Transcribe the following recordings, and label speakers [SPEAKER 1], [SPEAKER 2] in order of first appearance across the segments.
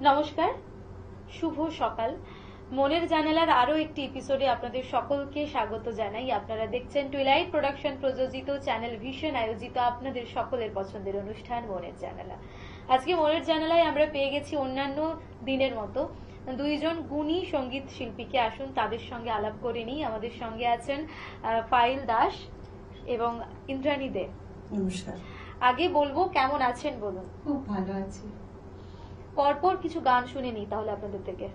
[SPEAKER 1] নমস্কার, শুভ সকাল। মনের জানালার আরো একটি এপিসোডে আপনাদের সকলকে স্বাগত জানাই। আপনারা দেখছেন টুইলাইট প্রোডাকশন প্রযোজিত চ্যানেল ভিশন আয়োজিত আপনাদের সকলের পছন্দের অনুষ্ঠান মনের জানালা। আজকে মনের জানালায় আমরা পেয়ে গেছি অন্যান্য দিনের মতো দুইজন গুণী সঙ্গীত শিল্পীকে। আসুন তাদের সঙ্গে আলাপ করে নিই। আমাদের সঙ্গে আছেন ফাইল দাস এবং ইন্দ্রাণী দে।
[SPEAKER 2] নমস্কার।
[SPEAKER 1] আগে বলবো কেমন আছেন বলুন।
[SPEAKER 2] খুব ভালো আছি।
[SPEAKER 1] পরপর কিছু গান শুনে নিই তাহলে আপনাদের থেকে।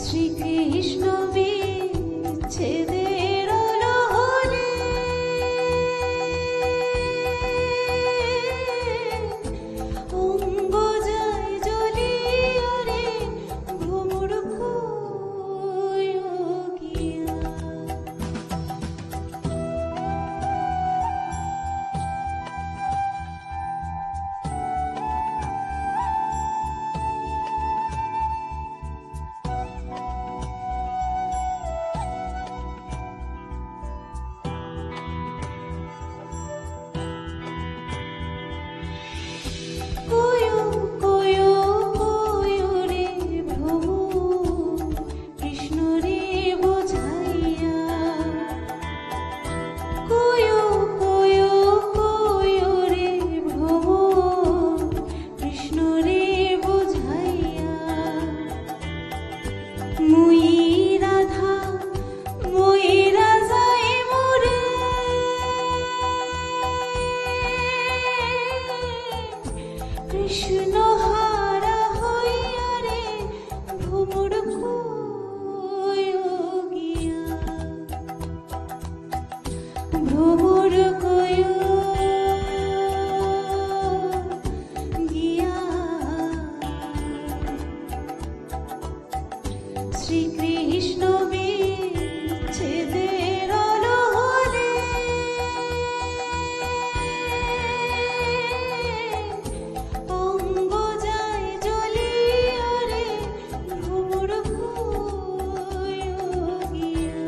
[SPEAKER 2] শ্রীকৃষ্ণ বিচ্ছেদের হলে অঙ্গ যায় জ্বলিয়া রে ভ্রমর গিয়া। কোয়ো কোয়ো কোয়ো রে ভ্রমর কৃষ্ণ রে বোঝাইয়া। কোয়ো কোয়ো কোয়ো রে ভ্রমর কৃষ্ণ রে বোঝাইয়া। মুই রাধা ময়রা যায় মোরে কৃষ্ণ হারা হইয়া রে ভ্রমর গিয়া। ভ্রমর গিয়া। শ্রীকৃষ্ণ বিচ্ছেদের হলে অঙ্গ যায় জ্বলিয়া রে ভ্রমর গিয়া।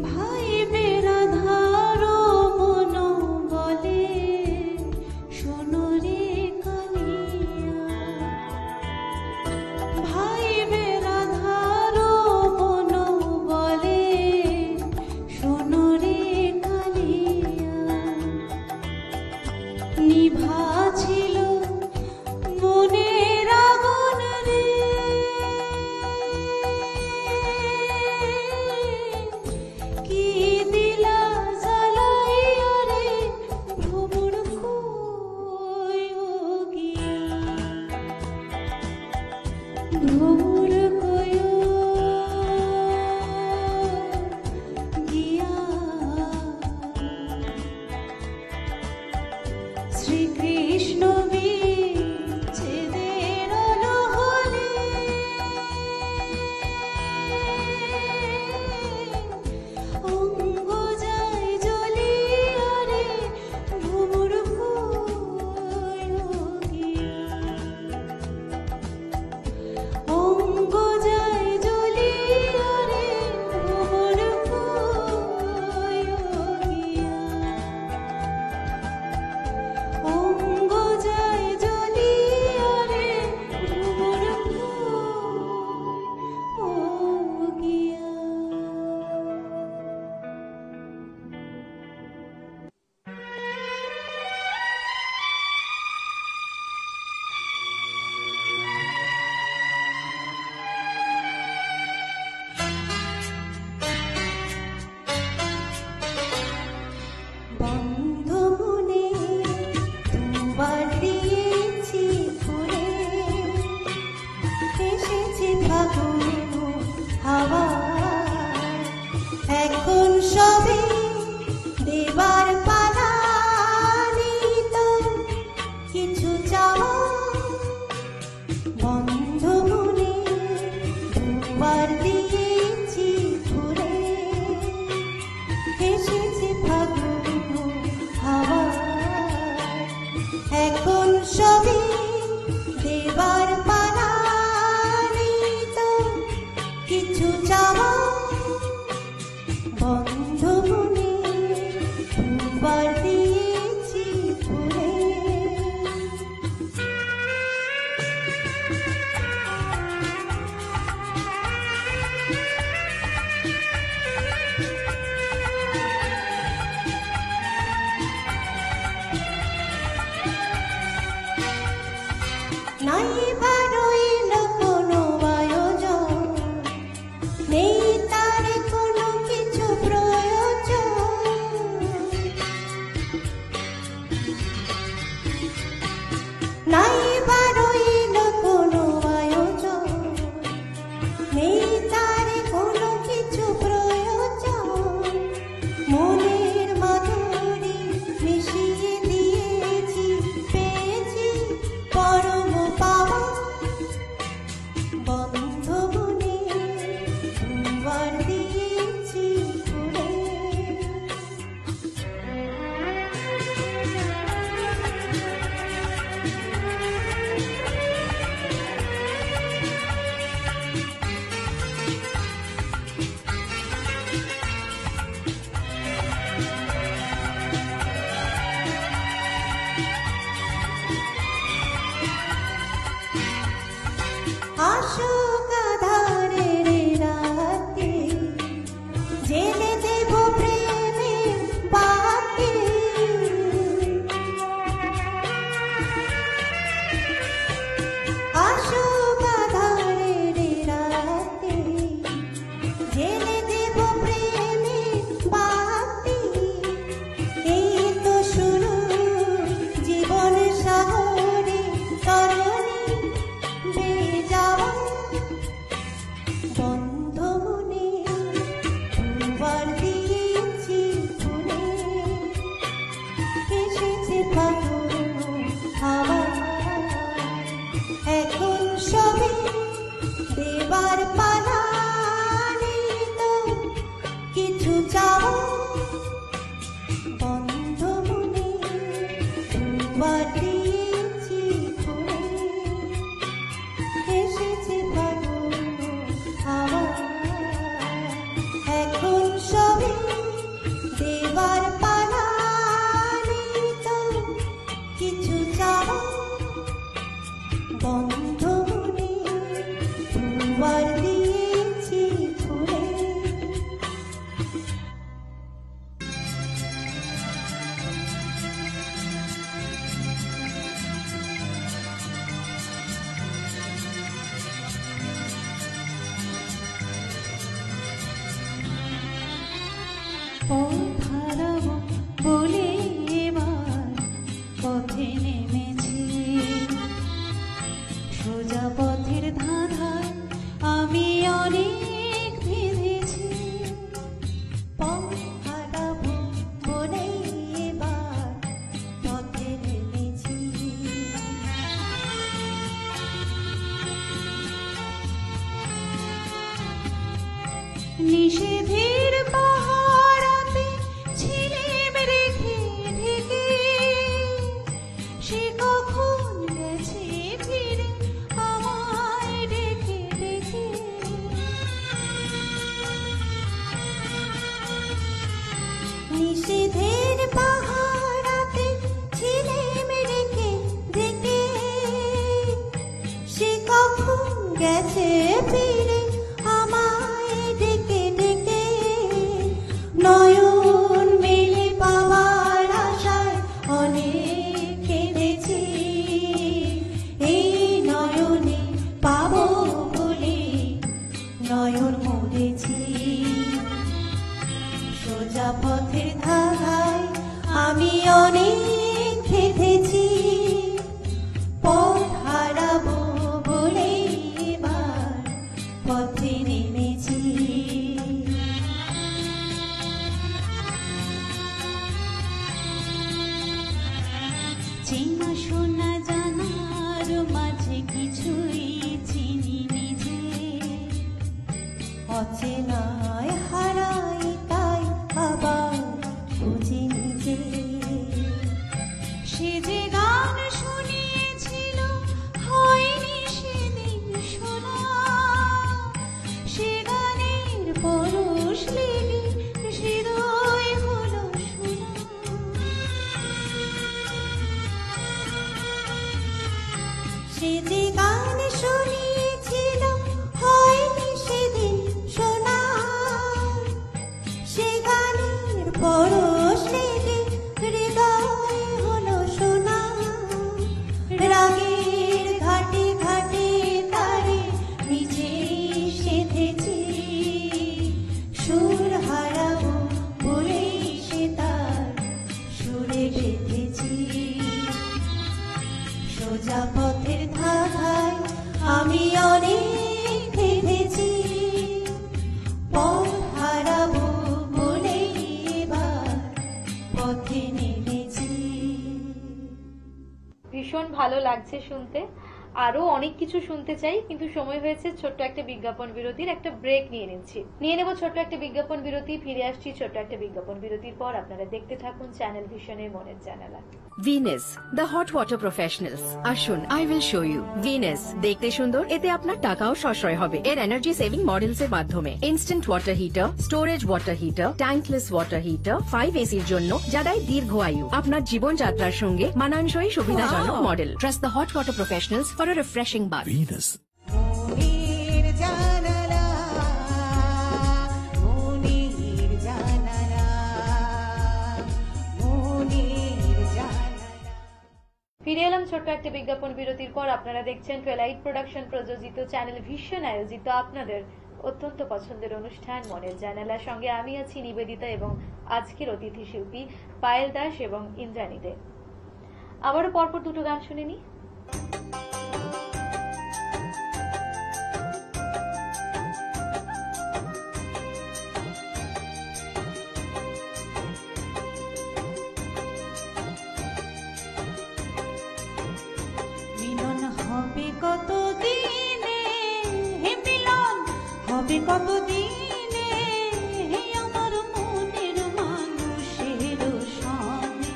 [SPEAKER 2] ভাই বেরাধার মন বলে শোনো রে কালিয়া। ভাই বেরাধার মন বলে শোনো রে কালিয়া। নিভা ছিল মনের আগুন রে কি দিলা জ্বালাইয়া রে ভ্রমর গিয়া। ভ্রমর গিয়া। শ্রীকৃষ্ণ বিচ্ছেদের হলে অঙ্গ যায় জ্বলিয়া রে ভ্রমর গিয়া। অঙ্গ যায় জ্বলিয়া রে ভ্রমর গিয়া। অঙ্গ যায় জ্বলিয়া রে ভ্রমর গিয়া। বন্ধ মনে দুবার দিয়েছি ফুলে এসেছে ফাগুন হাওয়া। এখন সবে দেবার পালা নিত কিছু চাওয়া। বন্ধ মনে দুবার দিয়েছি ফুলে এসেছে ফাগুন হাওয়া। এখন সবে দেবার পালা নিত কিছু চাওয়া। বন্ধ মনে ফাগুন হাওয়া এখন সবে দেবার পালা নেই তো কিছু চাও বন্ধ মনে দুবার দিয়েছি খুলে এসেছে ফাগুন হাওয়া এখন সবে দেবার পালা নেই তো কিছু চাও বন্ধ মনে দুবার দিয়েছি খুলে পথ হারাবো বলে এবার পথে নেমেছি সোজা পথের ধাঁধায় আমি অনেক ভেবেছি পথ হারাবো বলে এবার পথে নেমেছি নিষেধের পাহারাতে ছিলেম রেখে ঢেকে সে কখন গেছে ফিরে আমায় ডেকে ডেকে নিষেধের পাহারাতে ছিলেম রেখে ঢেকে সে কখন গেছে ফিরে আমায় ডেকে ডেকে নয়ন মেলে পাওয়ার আশায় অনেক কেঁদেছি এই নয়নে পাবো বলে নয়ন মরেছি সোজা পথের ধারায় আমি অনেক খেতেছি পথ হারাবো বলে এবার পথে নেমেছি চেনা শোনা জানার মাঝে কিছুই চিনি নিজে অচেনায় হারাই তাই আবার খুঁজি নিজে সে যে গান শুনিয়েছিল হয়নি সেদিন শোনা সে গানের পরশ লেগে হৃদয় হলো শোনা সে যে গান শুনিয়েছিল হয়নি সেদিন শোনা সে গানের পরশ লেগে হৃদয় হলো শোনা রাগের ঘাটে ঘাটে তারে নিজেই সেধেছি সুর হারাবো বলেই সে তার সুরে বেঁধেছি সোজা পথের ধারায় আমি অনেক ভেবেছি পথ হারাবো বলে এবার পথে নেমেছি
[SPEAKER 1] ভীষণ ভালো লাগছে শুনতে। আরো অনেক কিছু শুনতে চাই, কিন্তু সময় হয়েছে ছোট্ট একটা বিজ্ঞাপন বিরতির। একটা ব্রেক নিয়ে নেব ছোট্ট একটা বিজ্ঞাপন বিরতি। ফিরে আসছি ছোট্ট একটা বিজ্ঞাপন বিরতির পর। আপনারা দেখতে থাকুন চ্যানেল ভিশনের মনের জানালা।
[SPEAKER 3] Venus, the hot water professionals. আসুন, I will show you. Venus, দেখতে সুন্দর, এতে আপনার টাকাও সাশ্রয় হবে। এর এনার্জি সেভিং মডেলস এর মাধ্যমে instant water heater, storage water heater, tankless water heater, 5 এসির জন্য যা দেয় দীর্ঘ আয়ু। আপনার জীবনযাত্রার সঙ্গে মানানসই সুবিধাজনক model. Trust the hot water professionals for a refreshing bath.
[SPEAKER 4] Venus.
[SPEAKER 2] মনের জানালা মনের জানালা মনের জানালা
[SPEAKER 1] ফিরে এলাম ছোট্ট একটা বিজ্ঞাপন বিরতির পর। আপনারা দেখছেন টুয়েলাইট প্রোডাকশন প্রযোজিত চ্যানেল ভিশন আয়োজিত আপনাদের অত্যন্ত পছন্দের অনুষ্ঠান মনের জানালার সঙ্গে আমি আছি নিবেদিতা এবং আজকের অতিথি শিল্পী পায়েল দাস এবং ইন্দ্রাণী দে। আবারও পরপর দুটো গান শুনে নি।
[SPEAKER 2] হবে কতদিনে আমার মনের মানুষের সনে,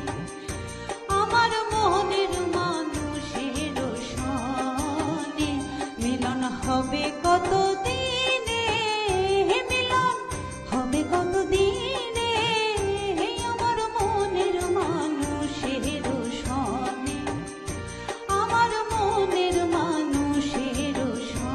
[SPEAKER 2] আমার মনের মানুষের সনে মিলন হবে কতদিনে, মিলন হবে কতদিনে আমার মনের মানুষের সনে, আমার মনের মানুষের সনে।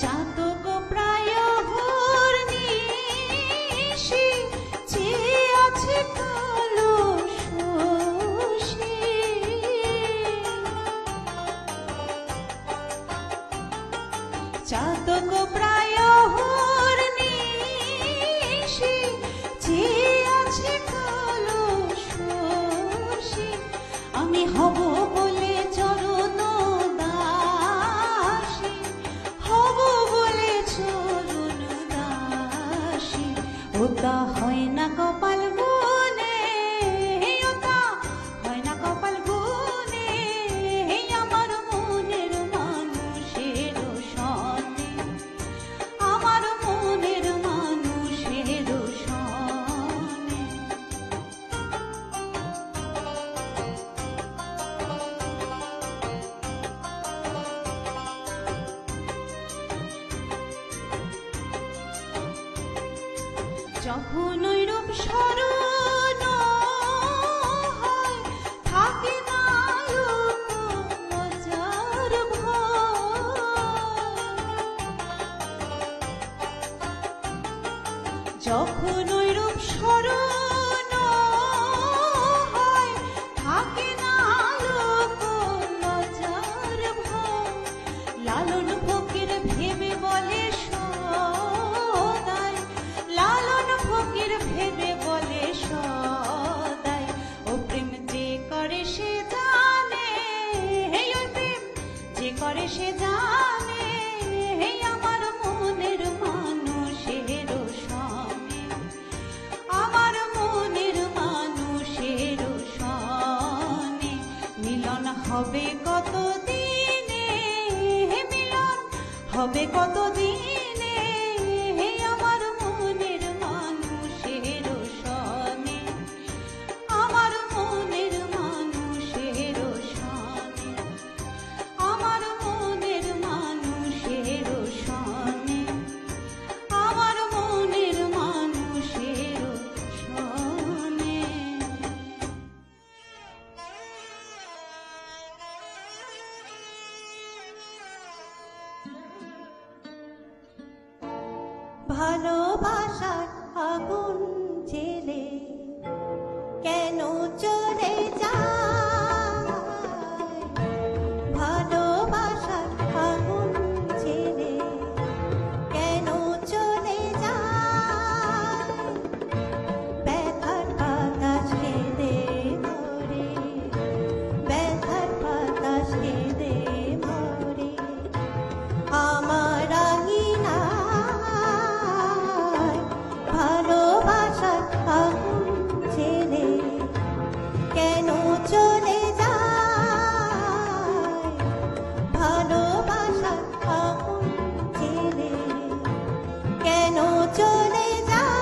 [SPEAKER 2] চাতক প্রায় ভোর নিশি চেয়ে আছে কালো শশী, চাতক প্রায় ভোর নিশি চেয়ে আছে কালো শশী, আমি হব বলে চরণ দাসী, হব বলে চরণ দাসী, ওটা হয় না কপাল গুনে, ওটা হয় না কপাল গুনে আমার মনের মানুষের সনে, আমার মনের মানুষের সনে। যখন ওই রূপ স্মরণ হয় থাকে না লজ্জার ভয়, যখন ওই রূপ স্মরণ হয় থাকে না লজ্জার ভয়, লালন ফকির ভেবে বলে সদাই, লালন ফকির ভেবে বলে সদাই, ও প্রেম যে করে সে জানে, ওই প্রেম যে করে সে জানে আমার মনের মানুষের সনে, আমার মনের মানুষের সনে মিলন হবে কতদিনে, মিলন হবে কতদিনে আমার মনের মানুষের সনে, আমার মনের মানুষের সনে, আমার মনের মানুষের সনে, আমার মনের মানুষের সনে। ভালোবাসার আগুন জেলে কেন চলে যায়, ভালোবাসার আগুন জেলে কেন চলে যায়, ব্যথার বাতাস কেঁদে মরে, ব্যথার বাতাস কেঁদে মরে আমার আঙিনায়, ভালোবাসার আগুন জেলে কেন চলে যায়, ভালোবাসার আগুন জেলে কেন চলে যায়।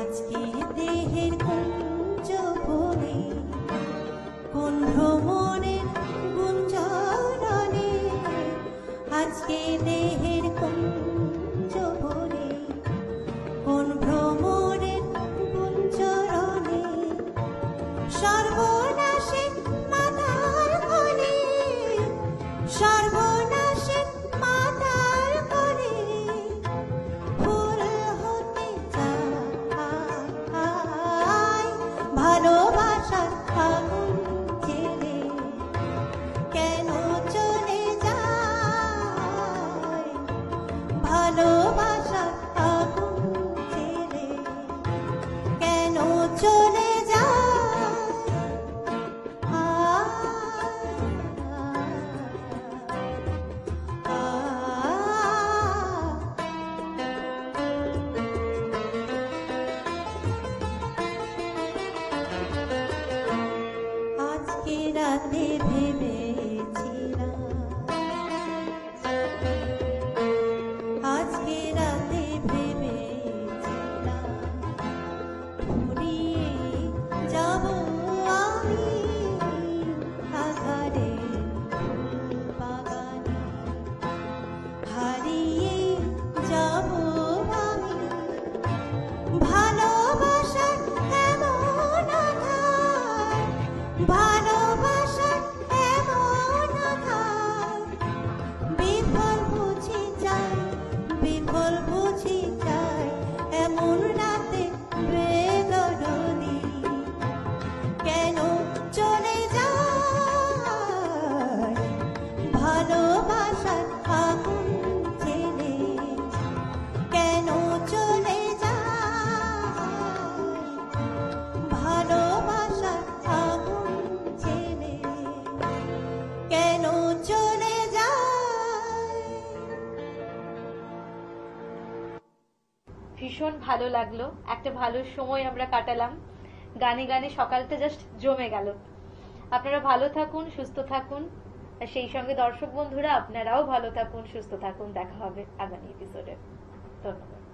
[SPEAKER 2] আজকে দেহের কুঞ্জ ভরে কোন ভ্রমণের গুঞ্জরণে, আজকে দেহের কুঞ্জ ভরে কোন ভ্রমণের গুঞ্জরণে, সর্বনাশে মাতার করে, সর্বনাশে মাতার করে ফুল হতে চায়,
[SPEAKER 1] ভীষণ ভালো লাগলো, একটা ভালো সময় আমরা কাটালাম, গানে গানে সকালটা জাস্ট জমে গেল। আপনারা ভালো থাকুন, সুস্থ থাকুন, আর সেই সঙ্গে দর্শক বন্ধুরা আপনারাও ভালো থাকুন, সুস্থ থাকুন। দেখা হবে আগামী এপিসোডে। ধন্যবাদ।